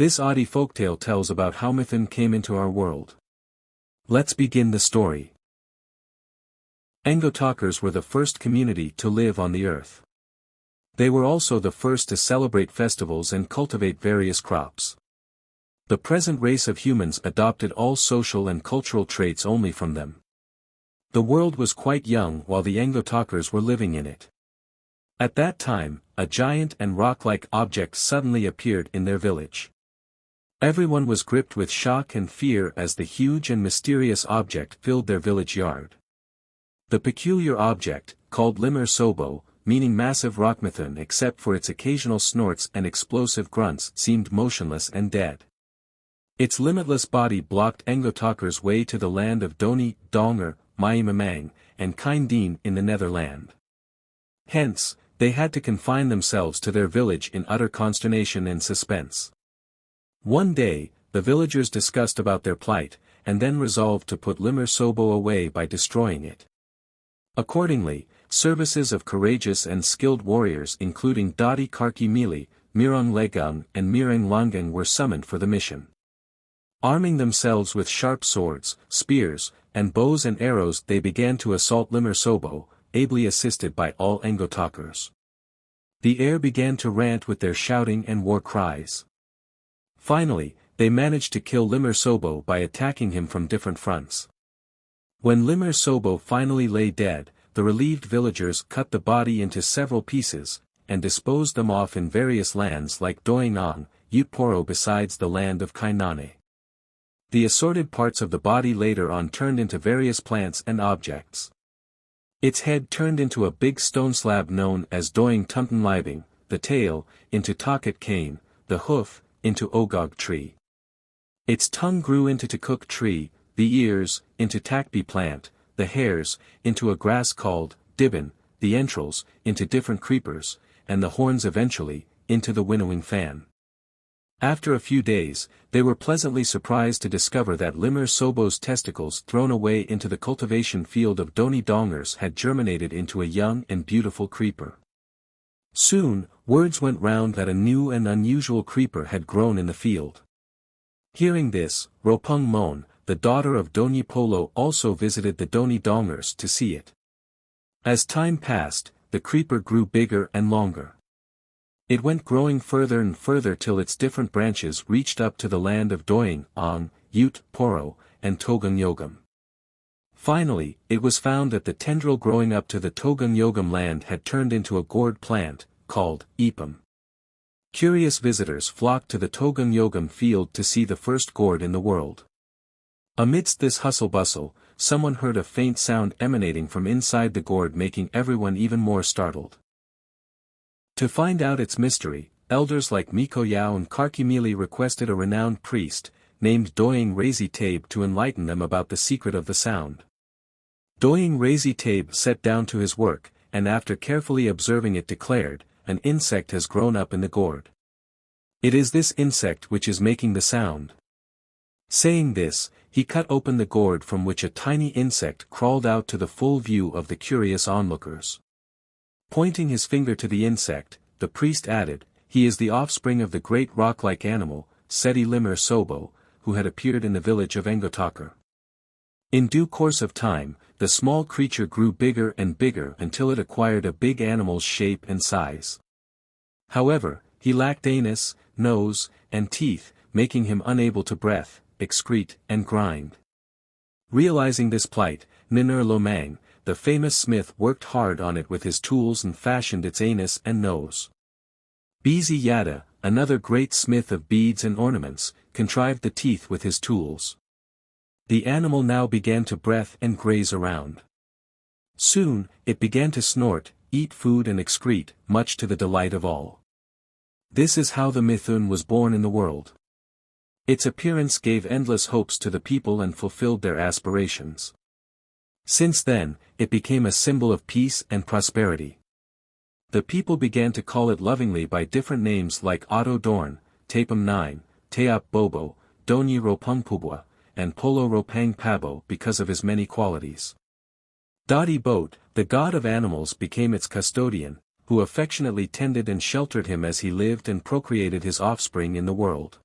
This Adi folktale tells about how Mithun came into our world. Let's begin the story. Angotokers were the first community to live on the earth. They were also the first to celebrate festivals and cultivate various crops. The present race of humans adopted all social and cultural traits only from them. The world was quite young while the Angotokers were living in it. At that time, a giant and rock-like object suddenly appeared in their village. Everyone was gripped with shock and fear as the huge and mysterious object filled their village yard. The peculiar object, called Limur Sobo, meaning massive rock Mithun except for its occasional snorts and explosive grunts, seemed motionless and dead. Its limitless body blocked Angotokers' way to the land of Doni, Donger, Myimamang, and Kindeen in the Netherland. Hence, they had to confine themselves to their village in utter consternation and suspense. One day, the villagers discussed about their plight, and then resolved to put Limur Sobo away by destroying it. Accordingly, services of courageous and skilled warriors including Dadi Karki Mili, Mirong Legang and Mirang Langang were summoned for the mission. Arming themselves with sharp swords, spears, and bows and arrows they began to assault Limur Sobo, ably assisted by all Angotokers. The air began to rant with their shouting and war cries. Finally, they managed to kill Limur Sobo by attacking him from different fronts. When Limur Sobo finally lay dead, the relieved villagers cut the body into several pieces, and disposed them off in various lands like Doingang, Utporo besides the land of Kainane. The assorted parts of the body later on turned into various plants and objects. Its head turned into a big stone slab known as Doing Tumton Libing, the tail, into Takat cane, the hoof, into Ogog tree. Its tongue grew into Takuk tree, the ears, into Takbi plant, the hairs, into a grass called Dibbon, the entrails, into different creepers, and the horns eventually, into the winnowing fan. After a few days, they were pleasantly surprised to discover that Limur Sobo's testicles thrown away into the cultivation field of Doni Dongers had germinated into a young and beautiful creeper. Soon, words went round that a new and unusual creeper had grown in the field. Hearing this, Ropung Mon, the daughter of Doni Polo, also visited the Doni Dongers to see it. As time passed, the creeper grew bigger and longer. It went growing further and further till its different branches reached up to the land of Doing, Ang, Ute, Poro, and Togung Yogam. Finally, it was found that the tendril growing up to the Togung Yogam land had turned into a gourd plant, called Ipum. Curious visitors flocked to the Togung Yogam field to see the first gourd in the world. Amidst this hustle-bustle, someone heard a faint sound emanating from inside the gourd, making everyone even more startled. To find out its mystery, elders like Miko Yao and Karkimili requested a renowned priest, named Doing Razi Tabe, to enlighten them about the secret of the sound. Doing Razi Tabe set down to his work, and after carefully observing it declared, an insect has grown up in the gourd. It is this insect which is making the sound. Saying this, he cut open the gourd from which a tiny insect crawled out to the full view of the curious onlookers. Pointing his finger to the insect, the priest added, "He is the offspring of the great rock-like animal, Seti Limur Sobo, who had appeared in the village of Angotoker." In due course of time, the small creature grew bigger and bigger until it acquired a big animal's shape and size. However, he lacked anus, nose, and teeth, making him unable to breathe, excrete, and grind. Realizing this plight, Ninur Lomang, the famous smith, worked hard on it with his tools and fashioned its anus and nose. Bizi Yada, another great smith of beads and ornaments, contrived the teeth with his tools. The animal now began to breathe and graze around. Soon, it began to snort, eat food and excrete, much to the delight of all. This is how the Mithun was born in the world. Its appearance gave endless hopes to the people and fulfilled their aspirations. Since then, it became a symbol of peace and prosperity. The people began to call it lovingly by different names like Otto Dorn, Tapum 9, Teap Bobo, Donyi Ropung Pubwa, and Polo Ropang Pabo because of his many qualities. Dadi Boat, the god of animals, became its custodian, who affectionately tended and sheltered him as he lived and procreated his offspring in the world.